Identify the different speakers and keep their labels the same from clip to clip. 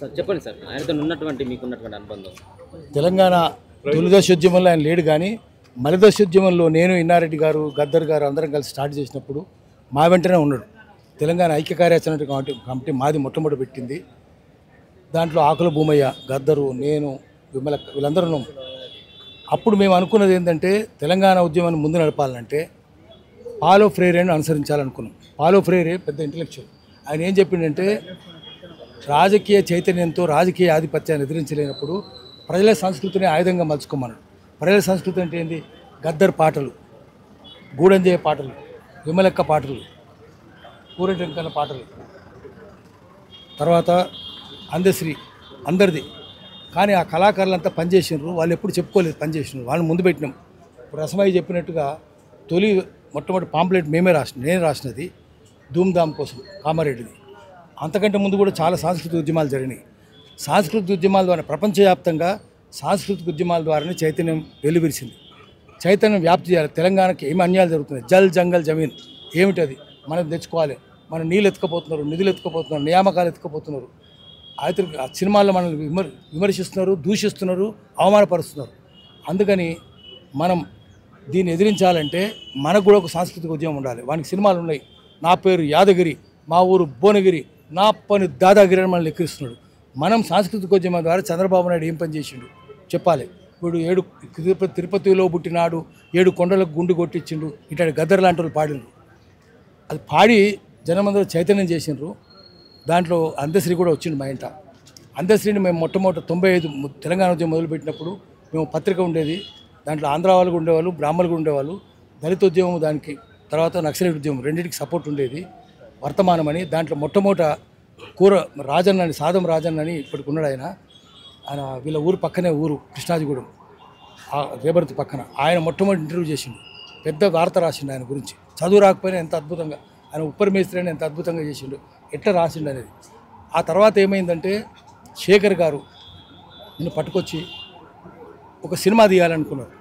Speaker 1: Sir చెప్పండి sir, ఆయనతో ఉన్నటువంటి మీకున్నటువంటి అనుబంధం.
Speaker 2: తెలంగాణ తొలిదశోద్యమంలో ఆయన లేడు, కానీ మలిదశోద్యమంలో నేను, ఇన్నారెడ్డి గారు, గద్దర్ గారు అందరం కలిసి స్టార్ట్ చేసినప్పుడు మా వెంటనే ఉన్నాడు. తెలంగాణ ఐక్య కార్యాచరణ కమిటీ మాది మొట్టమొదటి పెట్టింది. దాంట్లో ఆకుల భూమయ్య, గద్దరు, నేను, విమల వీళ్ళందరూ ఉన్నాం. అప్పుడు మేము అనుకున్నది ఏంటంటే తెలంగాణ ఉద్యమాన్ని ముందు నడపాలంటే పాలో ఫ్రేరేను అనుసరించాలనుకున్నాం. పాలో ఫ్రేరే పెద్ద ఇంటలెక్చువల్. ఆయన ఏం చెప్పిండంటే రాజకీయ చైతన్యంతో రాజకీయ ఆధిపత్యాన్ని ఎదిరించలేనప్పుడు ప్రజల సంస్కృతిని ఆయుధంగా మలుచుకోమన్నాడు. ప్రజల సంస్కృతి అంటే ఏంది? గద్దర్ పాటలు, గూడంజయ పాటలు, విమలక్క పాటలు, కూరెటంకల పాటలు, తర్వాత అందశ్రీ అందరిది. కానీ ఆ కళాకారులంతా పనిచేసినారు. వాళ్ళు ఎప్పుడు చెప్పుకోలేదు పనిచేసినారు, వాళ్ళని ముందు పెట్టినాం. ఇప్పుడు రసమయ్య చెప్పినట్టుగా మొట్టమొదటి పాంప్లెట్ నేను రాసినది ధూమ్ధామ్ కోసం కామారెడ్డిది. అంతకంటే ముందు కూడా చాలా సాంస్కృతిక ఉద్యమాలు జరిగినాయి. సాంస్కృతిక ఉద్యమాల ద్వారా ప్రపంచవ్యాప్తంగా సాంస్కృతిక ఉద్యమాల ద్వారానే చైతన్యం వెలువరిసింది. చైతన్యం వ్యాప్తి చేయాలి. తెలంగాణకి ఏమి అన్యాయాలు జరుగుతున్నాయి? జల్ జంగల్ జమీన్ ఏమిటది? మనం తెచ్చుకోవాలి. మన నీళ్ళు ఎత్తుకపోతున్నారు, నిధులు ఎత్తుకపోతున్నారు, నియామకాలు ఎత్తుకపోతున్నారు. అయితే సినిమాల్లో మనల్ని విమర్శిస్తున్నారు, దూషిస్తున్నారు, అవమానపరుస్తున్నారు. అందుకని మనం దీన్ని ఎదిరించాలంటే మనకు కూడా ఒక సాంస్కృతిక ఉద్యమం ఉండాలి. వానికి సినిమాలు ఉన్నాయి. నా పేరు యాదగిరి, మా ఊరు భువనగిరి, నా పని దాదాగిరి అని మనల్ని ఎక్కిరిస్తున్నాడు. మనం సాంస్కృతిక ఉద్యమం ద్వారా చంద్రబాబు నాయుడు ఏం పని చేసిండు చెప్పాలి. ఇప్పుడు తిరుపతిలో పుట్టినాడు, 7 కొండలకు గుండు కొట్టించిండు, ఇట్లాంటి గద్దర్ లాంటి వాళ్ళు పాడిండ్రు. అది పాడి జనమందరూ చైతన్యం చేసిండ్రు. దాంట్లో అందశ్రీ కూడా వచ్చిండు మా ఇంట. అందశ్రీని మేము మొట్టమొదటి 95 తెలంగాణ ఉద్యమం మొదలుపెట్టినప్పుడు మేము పత్రిక ఉండేది. దాంట్లో ఆంధ్ర వాళ్ళు కూడా ఉండేవాళ్ళు, బ్రాహ్మణులు కూడా ఉండేవాళ్ళు. దళిత ఉద్యమం, దానికి తర్వాత నక్సలైట్ ఉద్యమం రెండింటికి సపోర్ట్ ఉండేది. వర్తమానం అని దాంట్లో మొట్టమొదట రాజన్న అని, సాదం రాజన్న అని ఇప్పటికి ఉన్నాడు ఆయన. వీళ్ళ ఊరు పక్కనే ఊరు కృష్ణాజిగూడెం, రేబర్తి పక్కన. ఆయన మొట్టమొదటి ఇంటర్వ్యూ చేసిండు, పెద్ద వార్త రాసిండు ఆయన గురించి. చదువు రాకపోయినా ఎంత అద్భుతంగా ఆయన ఉప్పర్ మేస్త్రి అని ఎంత అద్భుతంగా చేసిండు, ఎట్లా రాసిండు అనేది. ఆ తర్వాత ఏమైందంటే శేఖర్ గారు నేను పట్టుకొచ్చి ఒక సినిమా తీయాలనుకున్నారు.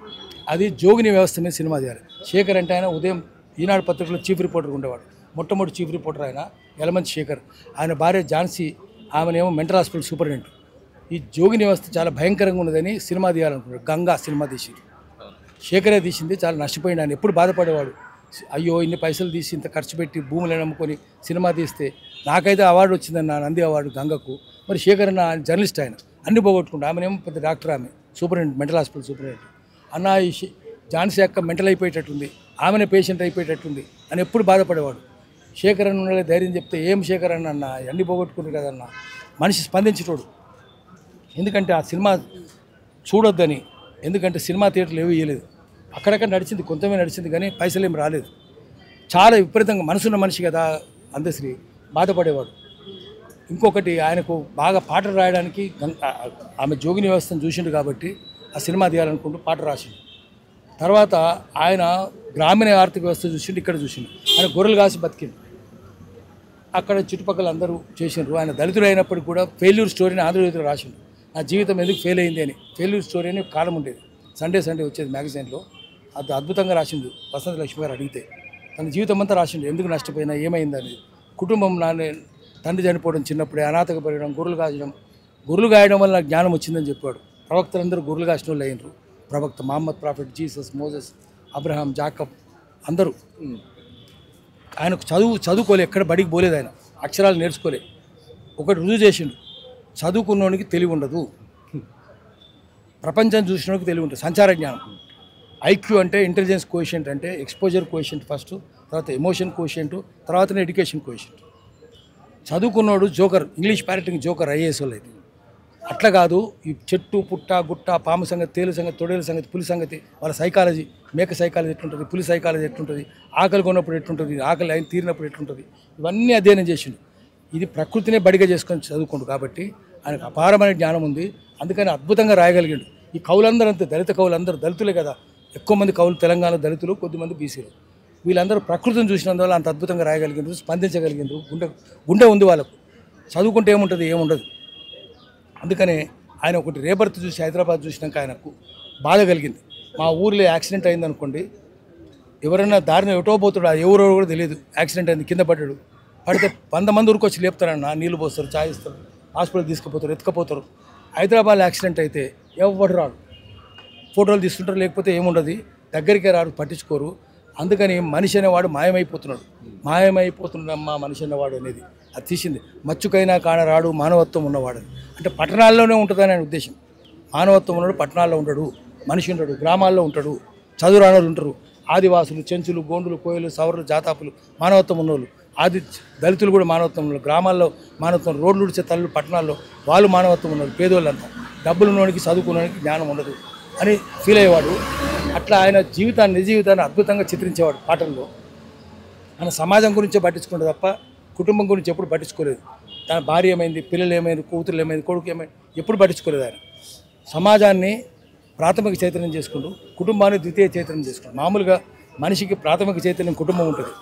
Speaker 2: అది జోగిని వ్యవస్థ మీద సినిమా తీయాలి. శేఖర్ అంటే ఆయన ఉదయం ఈనాడు పత్రికలో చీఫ్ రిపోర్టర్ ఉండేవాడు. మొట్టమొదటి చీఫ్ రిపోర్టర్ ఆయన యలమంచి శేఖర్. ఆయన భార్య ఝాన్సీ, ఆమెనేమో మెంటల్ హాస్పిటల్ సూపరింటెండెంట్. ఈ జోగిని వ్యవస్థ చాలా భయంకరంగా ఉన్నదని సినిమా తీయాలనుకున్నాడు. గంగా సినిమా తీసింది, శేఖరే తీసింది. చాలా నష్టపోయింది. ఆయన ఎప్పుడు బాధపడేవాడు, అయ్యో ఇన్ని పైసలు తీసి ఇంత ఖర్చు పెట్టి భూములను నమ్ముకొని సినిమా తీస్తే నాకైతే అవార్డు వచ్చిందన్న, నంది అవార్డు గంగకు. మరి శేఖర్ అన్న జర్నలిస్ట్, ఆయన అన్ని పోగొట్టుకుంటా. ఆమెనేమో పెద్ద డాక్టర్, ఆమె సూపరింటెండెంట్, మెంటల్ హాస్పిటల్ సూపరింటెండెంట్. అన్న ఈ ఝాన్సీ అక్క మెంటల్ అయిపోయేటట్టుంది, ఆమెనే పేషెంట్ అయిపోయేటట్టుంది అని ఎప్పుడు బాధపడేవాడు. శేఖర్ అన్న ఉండే ధైర్యం చెప్తే, ఏం శేఖర్ అన్న అన్ని పోగొట్టుకుంటారు కదన్న. మనిషి స్పందించేటోడు. ఎందుకంటే ఆ సినిమా చూడొద్దని, ఎందుకంటే సినిమా థియేటర్లు ఏవి ఇవ్వలేదు. అక్కడక్కడ నడిచింది, కొంతమే నడిచింది, కానీ పైసలు ఏమి రాలేదు. చాలా విపరీతంగా మనసున్న మనిషి కదా అందశ్రీ, బాధపడేవాడు. ఇంకొకటి, ఆయనకు బాగా పాటలు రాయడానికి ఆమె జోగిని వ్యవస్థను చూసిండు కాబట్టి ఆ సినిమా తీయాలనుకుంటూ పాట రాసిండు. తర్వాత ఆయన గ్రామీణ ఆర్థిక వ్యవస్థ చూసిండు, ఇక్కడ చూసిండు. ఆయన గొర్రెలు కాసి బతికిండు. అక్కడ చుట్టుపక్కల అందరూ చేసిండ్రు. ఆయన దళితుడు అయినప్పటికీ కూడా ఫెయిల్యూర్ స్టోరీని ఆంధ్రజ్యోతిలో రాసిండు. నా జీవితం ఎందుకు ఫెయిల్ అయింది అని. ఫెయిల్యూర్ స్టోరీ అని కాలం ఉండేది, సండే వచ్చేది మ్యాగజైన్లో. అది అద్భుతంగా రాసిండు. వసంత లక్ష్మి గారు అడిగితే తన జీవితం అంతా రాసిండు, ఎందుకు నష్టపోయినా, ఏమైంది అనేది. కుటుంబం, తండ్రి చనిపోవడం, చిన్నప్పుడే అనాథగా పెరగడం, గొర్రెలు గాయడం వల్ల నాకు జ్ఞానం వచ్చిందని చెప్పాడు. ప్రవక్తలందరూ గొర్రెలు కాసిన వాళ్ళు అయినరు. ప్రవక్త Muhammad, prophet, Jesus, Moses, Abraham, Jacob అందరూ. ఆయనకు చదువుకోలే, ఎక్కడ బడికి పోలేదు. ఆయన అక్షరాలు నేర్చుకోలే. ఒకటి రుజువు చేసిండు, చదువుకున్నోనికి తెలివి ఉండదు, ప్రపంచం చూసినోనికి తెలివి ఉంటుంది. సంచార జ్ఞానం, ఐక్యూ అంటే ఇంటెలిజెన్స్ కోఎఫిషియంట్, అంటే ఎక్స్పోజర్ కోఎఫిషియంట్ ఫస్ట్, తర్వాత ఎమోషన్ కోఎఫిషియంట్, తర్వాతనే ఎడ్యుకేషన్ కోఎఫిషియంట్. చదువుకున్నోడు joker, English parroting joker, IAS వాళ్ళు అయితే. అట్లా కాదు, ఈ చెట్టు, పుట్ట, గుట్ట, పాము సంగతి, తేలు సంగతి, తొడేల సంగతి, పులి సంగతి, వాళ్ళ సైకాలజీ, మేక సైకాలజీ ఎట్లుంటుంది, పులి సైకాలజీ ఎట్లుంటుంది, ఆకలి కొన్నప్పుడు ఎట్లుంటుంది, ఆకలి అయిన తీరినప్పుడు ఎట్లుంటుంది, ఇవన్నీ అధ్యయనం చేసిండు. ఇది ప్రకృతినే బడిగా చేసుకొని చదువుకుంటు కాబట్టి ఆయనకు అపారమైన జ్ఞానం ఉంది. అందుకని అద్భుతంగా రాయగలిగిండు. ఈ కవులందరూ అంతే, దళిత కవులందరూ దళితులే కదా, ఎక్కువ మంది కవులు తెలంగాణలో దళితులు, కొద్దిమంది బీసీలు. వీళ్ళందరూ ప్రకృతిని చూసినందువల్ల అంత అద్భుతంగా రాయగలిగిండ్రు, స్పందించగలిగిండ్రు. గుండె ఉంది వాళ్ళకు. చదువుకుంటే ఏముండదు. అందుకనే ఆయన ఒకటి రేబర్త్ చూసి, హైదరాబాద్ చూసినాక ఆయనకు బాధ కలిగింది. మా ఊరిలో యాక్సిడెంట్ అయిందనుకోండి, ఎవరైనా దారిని ఎటో పోతాడు, ఎవరో కూడా తెలియదు, యాక్సిడెంట్ అయింది, కింద పడ్డాడు, పడితే 100 మంది ఊరికి వచ్చి లేపుతారన్న, నీళ్ళు పోస్తారు, చాయ్ ఇస్తారు, హాస్పిటల్ తీసుకుపోతారు, ఎత్తుకపోతారు. హైదరాబాద్ యాక్సిడెంట్ అయితే ఎవరు రాడు, ఫోటోలు తీసుకుంటారు, లేకపోతే ఏముండదు, దగ్గరికే రారు, పట్టించుకోరు. అందుకని మనిషి అనేవాడు మాయమైపోతున్నాడమ్మా మనిషి అనేవాడు అనేది అది తీసింది. మచ్చుకైనా కానరాడు మానవత్వం ఉన్నవాడు అంటే పట్టణాల్లోనే ఉంటుందని ఆయన ఉద్దేశం. మానవత్వం ఉన్నాడు, పట్టణాల్లో ఉంటాడు, మనిషి ఉంటాడు, గ్రామాల్లో ఉంటాడు, చదువురానోళ్ళు ఉంటారు, ఆదివాసులు, చెంచులు, గోండులు, కోయలు, సవర్లు, జాతాపులు మానవత్వం ఉన్నోళ్ళు, దళితులు కూడా మానవత్వం ఉన్నారు, గ్రామాల్లో మానవత్వం, రోడ్లు ఉడిచే తల్లు పట్టణాల్లో వాళ్ళు మానవత్వం ఉన్నారు, పేదోళ్ళంతా. డబ్బులు ఉన్నవాడికి చదువుకున్నవాడికి జ్ఞానం ఉండదు అని ఫీల్ అయ్యేవాడు. అట్లా ఆయన నిజ జీవితాన్ని అద్భుతంగా చిత్రించేవాడు పాటల్లో. ఆయన సమాజం గురించే పట్టించుకుంటే తప్ప కుటుంబం గురించి ఎప్పుడు పట్టించుకోలేదు. తన భార్య ఏమైంది, పిల్లలు ఏమైంది, కూతురు ఏమైంది, కొడుకు ఏమైంది ఎప్పుడు పట్టించుకోలేదు. ఆయన సమాజాన్ని ప్రాథమిక చైతన్యం చేసుకుంటూ కుటుంబాన్ని ద్వితీయ చైతన్యం చేసుకుంటూ. మామూలుగా మనిషికి ప్రాథమిక చైతన్యం కుటుంబం ఉంటుంది,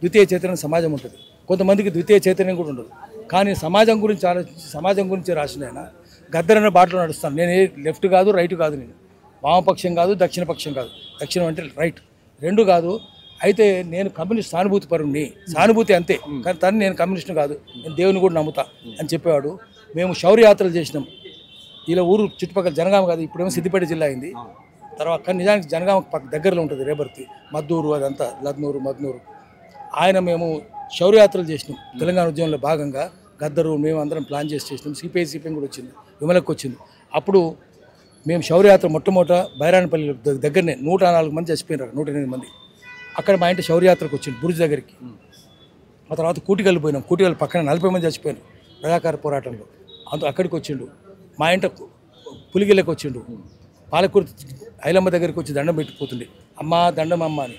Speaker 2: ద్వితీయ చైతన్యం సమాజం ఉంటుంది, కొంతమందికి ద్వితీయ చైతన్యం కూడా ఉండదు. కానీ సమాజం గురించి ఆలోచించి సమాజం గురించి రాసిన ఆయన గద్దరన్న బాటలో నడుస్తాను. నేను లెఫ్ట్ కాదు, రైట్ కాదు, నేను వామపక్షం కాదు, దక్షిణపక్షం కాదు, దక్షిణం అంటే రైట్ రెండు కాదు. అయితే నేను కమ్యూనిస్ట్ సానుభూతి పరుణ్ణి, సానుభూతి అంతే, కానీ తను నేను కమ్యూనిస్ట్ని కాదు, నేను దేవుని కూడా నమ్ముతా అని చెప్పేవాడు. మేము శౌర్యయాత్రలు చేసినాం. ఇలా ఊరు చుట్టుపక్కల జనగామ కాదు, ఇప్పుడేమో సిద్దిపేట జిల్లా అయింది. తర్వాత కానీ నిజానికి జనగామ పక్క దగ్గరలో ఉంటుంది, రేపర్తి, మద్దూరు, అదంతా లద్నూరు, మద్నూరు. మేము శౌర్యయాత్రలు చేసినాం తెలంగాణ ఉద్యమంలో భాగంగా. గద్దరు మేము అందరం ప్లాన్ చేసినాం. సిపిఎం కూడా వచ్చింది, విమలకి వచ్చింది. అప్పుడు మేము శౌర్యయాత్ర మొట్టమొదట బైరానపల్లి దగ్గరనే 104 మంది చచ్చిపోయినారు, 108 మంది. అక్కడ మా ఇంటి శౌర్యయాత్రకు వచ్చింది బుర్జ్ దగ్గరికి. ఆ తర్వాత కూటిగల్లు పోయినాం, కూటిగల్లు పక్కన 40 మంది చచ్చిపోయారు ప్రజాకార పోరాటంలో. అక్కడికి వచ్చిండు. మా ఇంట పులిగిళ్ళకి వచ్చిండు, పాలకూరు ఐలమ్మ దగ్గరికి వచ్చి దండం పెట్టిపోతుండే, అమ్మ దండం అమ్మ అని.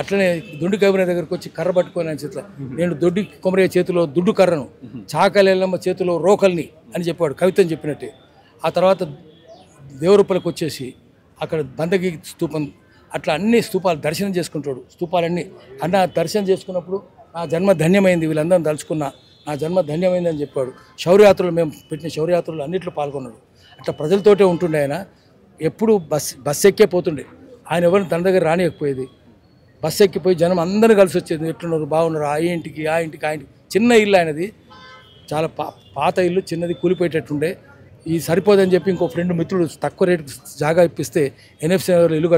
Speaker 2: అట్లనే దొడ్డి కబిన దగ్గరికి వచ్చి కర్ర పట్టుకొని అని చేతిలో, నేను దొడ్డి కొమరయ్య చేతిలో దుడ్డు కర్రను, చాకలేళ్ళమ్మ చేతిలో రోకల్ని అని చెప్పాడు, కవితని చెప్పినట్టే. ఆ తర్వాత దేవరూపలకు వచ్చేసి అక్కడ బందగి స్తూపం, అట్లా అన్ని స్తూపాలు దర్శనం చేసుకుంటాడు. స్తూపాలన్నీ అన్న దర్శనం చేసుకున్నప్పుడు నా జన్మ ధన్యమైంది, వీళ్ళందరం తలుచుకున్నా నా జన్మ ధన్యమైంది అని చెప్పాడు. శౌర్యయాత్రలు మేము పెట్టిన శౌర్యయాత్రలు అన్నింటిలో పాల్గొన్నాడు. అట్లా ప్రజలతోటే ఉంటుండే ఆయన. ఎప్పుడు బస్సు ఎక్కే పోతుండే, ఆయన ఎవరిని తన దగ్గర రానియకపోయేది. బస్సు ఎక్కిపోయి జనం అందరూ కలిసి వచ్చేది, ఎట్లున్నారు, బాగున్నారు, ఆ ఇంటికి ఆ ఇంటికి. చిన్న ఇల్లు ఆయనది, చాలా పాత ఇల్లు, చిన్నది, కూలిపోయేటట్టుండే. ఈ సరిపోదని చెప్పి ఇంకో ఫ్రెండ్ మిత్రుడు తక్కువ రేటుకి జాగా ఇప్పిస్తే ఎన్ఎఫ్సీ ఇల్లు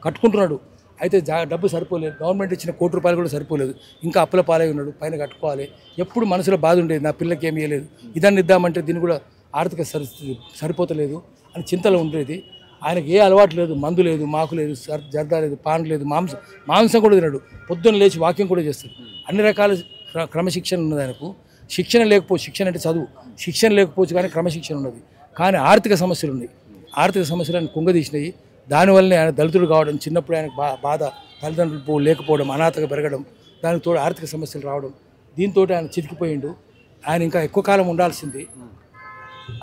Speaker 2: కట్టుకుంటున్నాడు. అయితే డబ్బు సరిపోలేదు, గవర్నమెంట్ ఇచ్చిన ₹1 కోటి కూడా సరిపోలేదు, ఇంకా అప్పుల పాలై ఉన్నాడు, పైన కట్టుకోవాలి. ఎప్పుడు మనసులో బాధ ఉండేది, నా పిల్లకి ఏమి ఇవ్వలేదు, ఇదాన్ని ఇద్దామంటే దీన్ని కూడా ఆర్థిక సరిపోతలేదు అని చింతలో ఉండేది. ఆయనకి ఏ అలవాటు లేదు, మందు లేదు, మాకు లేదు, జర్దా లేదు, పాన్ లేదు, మాంసం కూడా తినడు. పొద్దున్న లేచి వాకింగ్ కూడా చేస్తాడు. అన్ని రకాల క్రమశిక్షణ ఉన్నది ఆయనకు. శిక్షణ అంటే చదువు, శిక్షణ లేకపోవచ్చు కానీ క్రమశిక్షణ ఉన్నది. కానీ ఆర్థిక సమస్యలు ఉన్నాయి, ఆర్థిక సమస్యలు ఆయన కుంగదీసినాయి. దానివల్లనే ఆయన దళితుడు కావడం, చిన్నప్పుడు ఆయనకు బాధ, తల్లిదండ్రులు లేకపోవడం, అనాథగా పెరగడం, దానికి తోడు ఆర్థిక సమస్యలు రావడం, దీంతో ఆయన చితికిపోయిండు. ఆయన ఇంకా ఎక్కువ కాలం ఉండాల్సింది.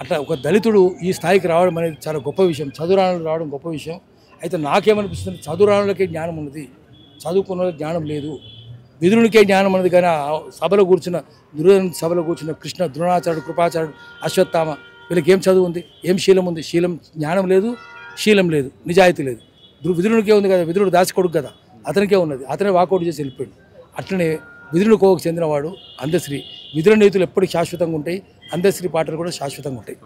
Speaker 2: అట్లా ఒక దళితుడు ఈ స్థాయికి రావడం అనేది చాలా గొప్ప విషయం, చదువురానులు రావడం గొప్ప విషయం. అయితే నాకేమనిపిస్తుంది, చదువురానులకే జ్ఞానం ఉన్నది, చదువుకున్న జ్ఞానం లేదు. విదురునికే జ్ఞానం ఉన్నది, కానీ సభలో కూర్చున్న దుర్యోధన సభలో కూర్చున్న కృష్ణ, ద్రోణాచార్యుడు, కృపాచార్యుడు, అశ్వత్థామ, వీళ్ళకి ఏం చదువు ఉంది, ఏం శీలం ఉంది? జ్ఞానం లేదు, శీలం లేదు, నిజాయితీ లేదు. విదురునికే ఉంది కదా, విదురుడు దాసి కొడుకు కదా, అతనికే ఉన్నది, అతనే వాకౌట్ చేసి వెళ్ళిపోయాడు. అట్లనే విదురుని కోవకు చెందినవాడు అందశ్రీ. విదుర నీతులు ఎప్పటికీ శాశ్వతంగా ఉంటాయి, అందశ్రీ పాటలు కూడా శాశ్వతంగా ఉంటాయి.